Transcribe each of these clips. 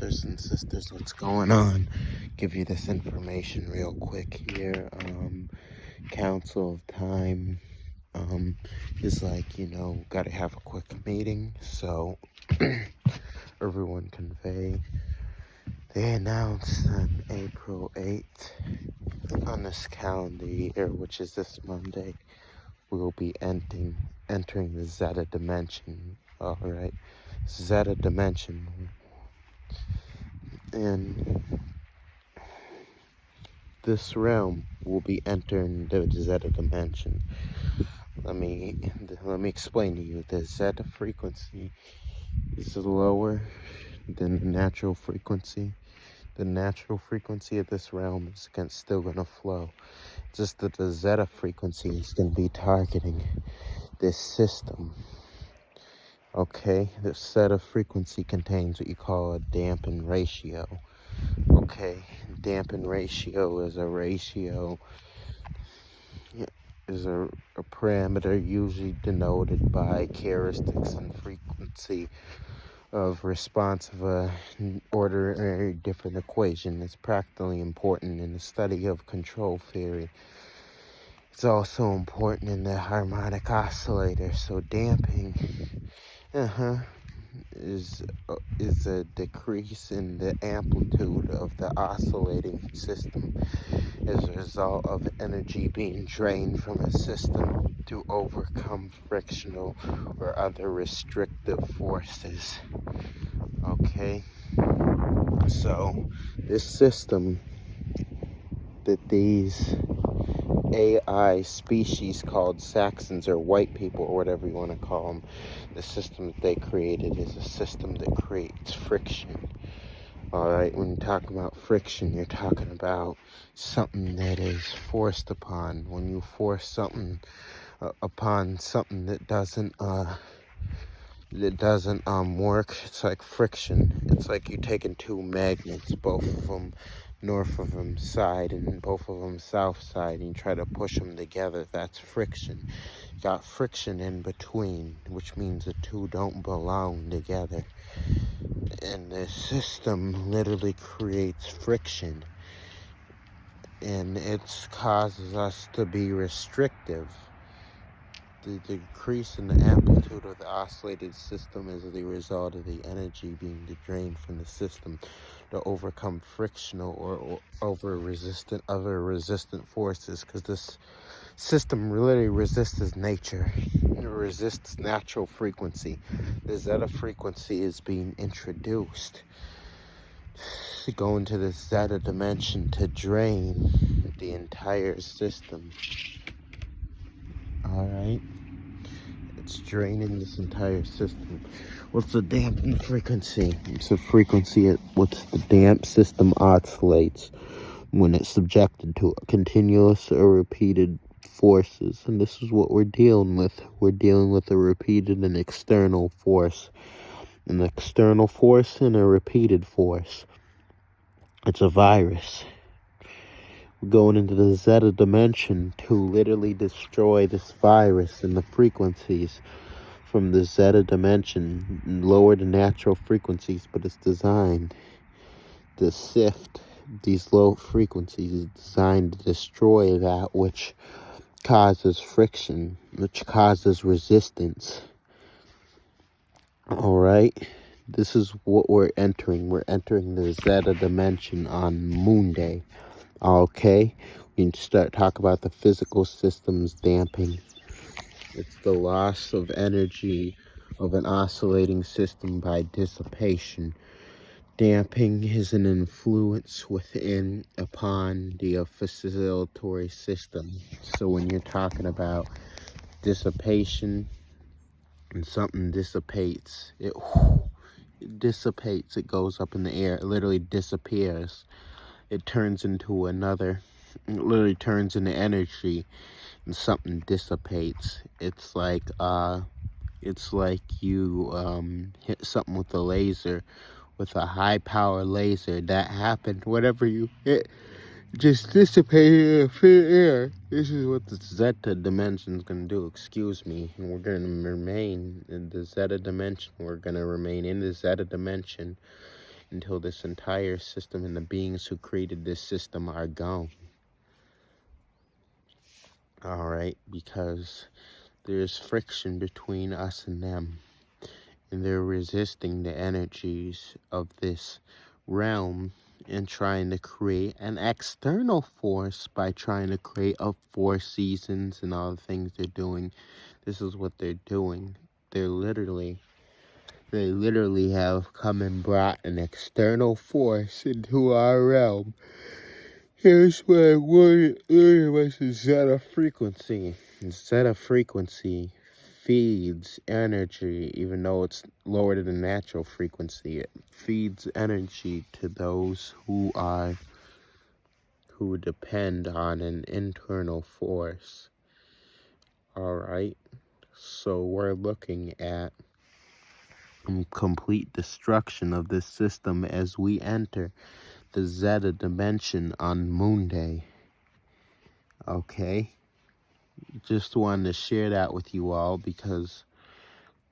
brothers and sisters, what's going on? Give you this information real quick here. Council of Time is like, gotta have a quick meeting so everyone convey. They announced on April 8th on this calendar year, which is this Monday, we will be entering the Zeta dimension. Alright, Zeta dimension. And this realm will be entering the Zeta dimension. Let me explain to you. The Zeta frequency is lower than the natural frequency. The natural frequency of this realm is still going to flow. Just that the Zeta frequency is going to be targeting this system. Okay, the Zeta frequency contains what you call a dampen ratio. Okay, dampen ratio is a ratio, is a parameter usually denoted by characteristics and frequency of response of an ordinary different equation. It's practically important in the study of control theory. It's also important in the harmonic oscillator. So damping is a decrease in the amplitude of the oscillating system as a result of energy being drained from a system to overcome frictional or other restrictive forces. Okay, so this system that these AI species called Saxons or white people or whatever you want to call them, the system that they created is a system that creates friction. Alright, when you talk about friction, you're talking about something that is forced upon. When you force something upon something that doesn't work, it's like friction. It's like you taking two magnets, both of them north of them side and both of them south side, and you try to push them together. That's friction. You got friction in between, which means the two don't belong together. And the system literally creates friction, and it causes us to be restrictive. The decrease in the amplitude of the oscillated system is the result of the energy being drained from the system to overcome frictional or other resistant forces, because this system really resists nature. It resists natural frequency. The Zeta frequency is being introduced to go into the Zeta dimension to drain the entire system. Alright? It's draining this entire system. What's the damping frequency? It's a frequency at which the damp system oscillates when it's subjected to continuous or repeated forces. And this is what we're dealing with. We're dealing with a repeated and external force. An external force and a repeated force. It's a virus. We're going into the Zeta dimension to literally destroy this virus and the frequencies from the Zeta dimension, lower the natural frequencies, but it's designed to sift these low frequencies. It's designed to destroy that which causes friction, which causes resistance. Alright, this is what we're entering. We're entering the Zeta dimension on Moon Day. Okay, we can start talking about the physical systems damping. It's the loss of energy of an oscillating system by dissipation. Damping is an influence within upon the oscillatory system. So when you're talking about dissipation, and something dissipates, it dissipates, it goes up in the air, it literally disappears. It turns into another, it literally turns into energy, and something dissipates. It's like you hit something with a laser, with a high power laser. That happened. Whatever you hit just dissipated in thin air. This is what the Zeta dimension is going to do. Excuse me. And we're going to remain in the Zeta dimension. We're going to remain in the Zeta dimension. until this entire system and the beings who created this system are gone. Alright, because there's friction between us and them, and they're resisting the energies of this realm and trying to create an external force by trying to create a 4 seasons and all the things they're doing. This is what they're doing. They literally have come and brought an external force into our realm. Here's where we're learning the Zeta frequency. Zeta frequency feeds energy, even though it's lower than the natural frequency. It feeds energy to those who depend on an internal force. Alright, so we're looking at complete destruction of this system as we enter the Zeta dimension on Moon Day. Okay, just wanted to share that with you all because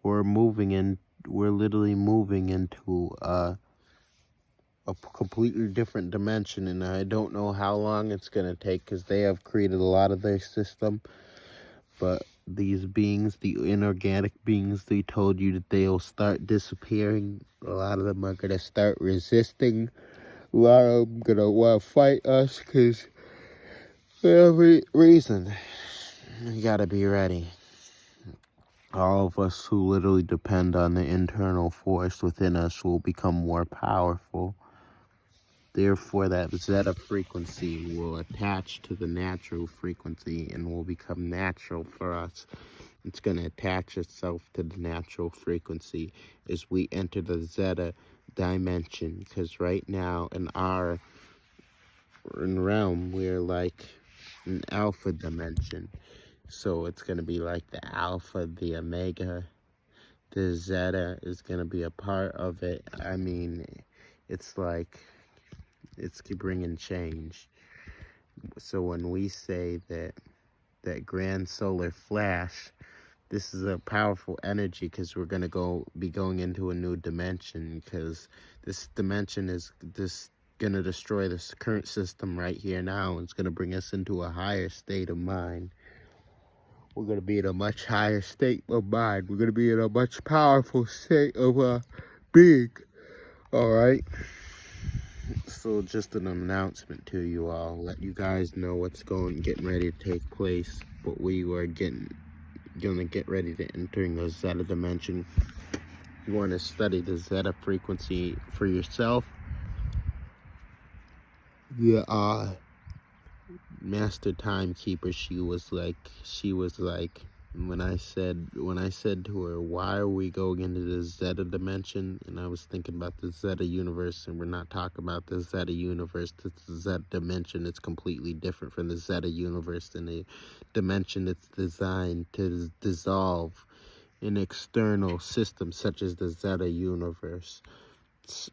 we're literally moving into a completely different dimension, and I don't know how long it's going to take because they have created a lot of their system. But these beings, the inorganic beings, they told you that they'll start disappearing. A lot of them are going to start resisting. A lot of them going to want to fight us because for every reason. You got to be ready. All of us who literally depend on the internal force within us will become more powerful. Therefore, that Zeta frequency will attach to the natural frequency and will become natural for us. It's going to attach itself to the natural frequency as we enter the Zeta dimension. Because right now in our realm, we're like an alpha dimension. So it's going to be like the alpha, the omega. The Zeta is going to be a part of it. I mean, it's like it's bringing change. So when we say that grand solar flash, this is a powerful energy because we're going to be going into a new dimension, because this dimension is going to destroy this current system right here now. It's going to bring us into a higher state of mind. We're going to be in a much higher state of mind. We're going to be in a much powerful state of being. Alright? So just an announcement to you all. Let you guys know what's getting ready to take place. But we are going to get ready to enter the Zeta dimension. You want to study the Zeta frequency for yourself. The master timekeeper, she was like, when I said to her, why are we going into the Zeta dimension? And I was thinking about the Zeta universe, and we're not talking about the Zeta universe. This Zeta dimension, it's completely different from the Zeta universe, and the dimension that's designed to dissolve an external system such as the Zeta universe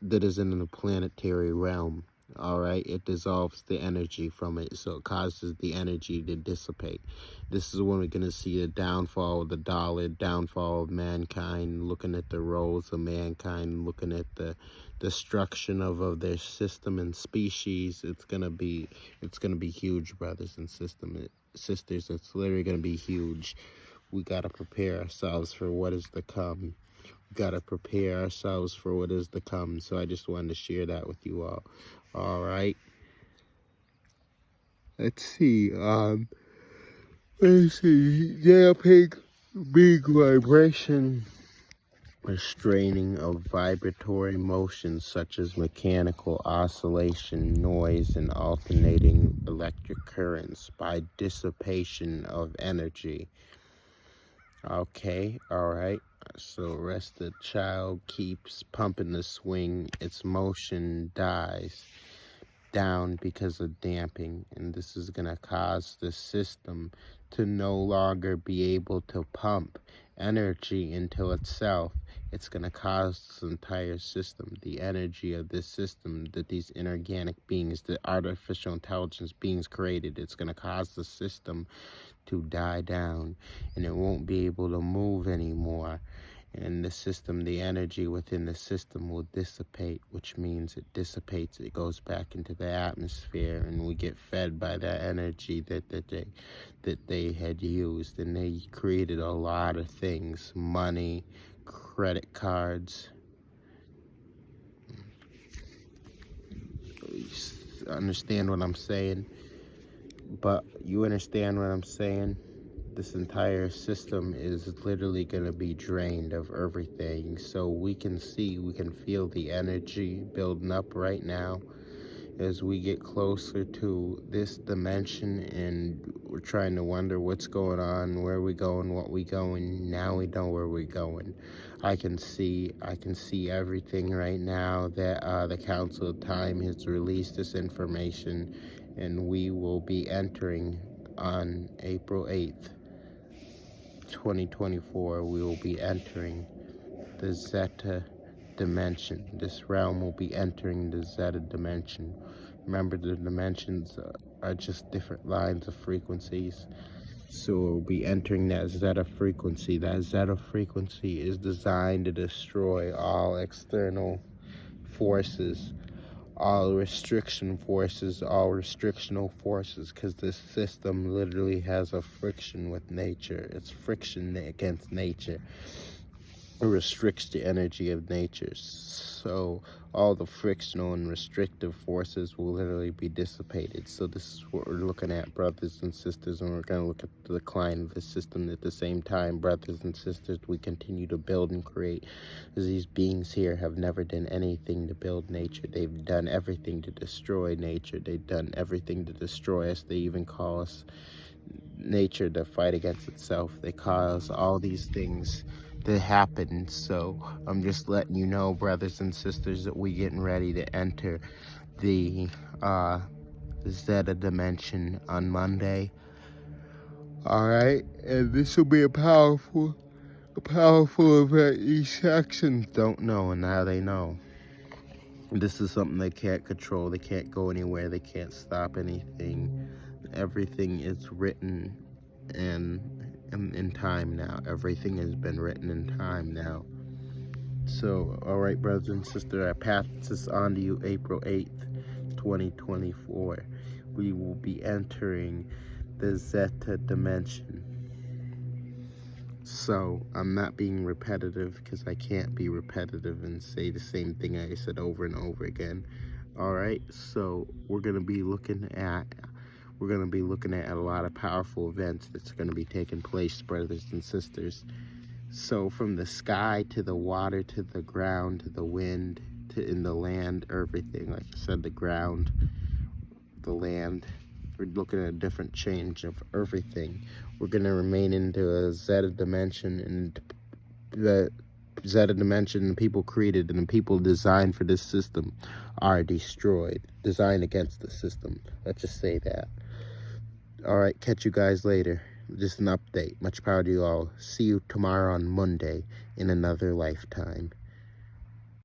that is in the planetary realm. Alright, it dissolves the energy from it, so it causes the energy to dissipate. This is when we're going to see the downfall of the dollar, downfall of mankind, looking at the roles of mankind, looking at the destruction of their system and species. It's gonna be huge, brothers and sisters. It's literally gonna be huge. We gotta prepare ourselves for what is to come. Gotta prepare ourselves for what is to come. So I just wanted to share that with you all. All right. Let's see. Yeah, big vibration, a straining of vibratory motions such as mechanical oscillation, noise, and alternating electric currents by dissipation of energy. Okay, all right. So rest the child keeps pumping the swing, its motion dies down because of damping, and this is going to cause the system to no longer be able to pump energy into itself. It's going to cause this entire system, the energy of this system that these inorganic beings, the artificial intelligence beings created, it's going to cause the system to die down, and it won't be able to move anymore. And the system, the energy within the system will dissipate, which means it dissipates, it goes back into the atmosphere, and we get fed by that energy that they had used. And they created a lot of things: money, credit cards. You understand what I'm saying? But you understand what I'm saying? This entire system is literally going to be drained of everything. So we can feel the energy building up right now as we get closer to this dimension, and we're trying to wonder what's going on, where we going, what we going. Now we know where we're going. I can see everything right now that the Council of Time has released this information, and we will be entering on April 8th, 2024. We will be entering the Zeta dimension. This realm will be entering the Zeta dimension. Remember, the dimensions are just different lines of frequencies. So we'll be entering that Zeta frequency. That Zeta frequency is designed to destroy all external forces, all restrictional forces, because this system literally has a friction with nature. It's friction against nature. It restricts the energy of nature. So all the frictional and restrictive forces will literally be dissipated. So this is what we're looking at, brothers and sisters, and we're going to look at the decline of the system. At the same time, brothers and sisters, we continue to build and create, as these beings here have never done anything to build nature. They've done everything to destroy nature. They've done everything to destroy us. They even call us nature to fight against itself. They cause all these things to happen. So I'm just letting you know, brothers and sisters, that we getting ready to enter the Zeta dimension on Monday. All right, and this will be a powerful event. These sections don't know, and now they know. This is something they can't control. They can't go anywhere. They can't stop anything. Everything is written in time now. Everything has been written in time now. So, all right, brothers and sisters, I pass this on to you. April 8th, 2024. We will be entering the Zeta dimension. So, I'm not being repetitive, because I can't be repetitive and say the same thing I said over and over again. All right, so we're going to be looking at a lot of powerful events that's going to be taking place, brothers and sisters. So from the sky to the water to the ground to the wind to in the land, everything, like I said, the ground, the land, we're looking at a different change of everything. We're going to remain into a Zeta dimension, and the Zeta dimension, the people created and the people designed for this system are destroyed, designed against the system. Let's just say that. All right, catch you guys later. Just an update. Much power to you all. See you tomorrow on Monday in another lifetime.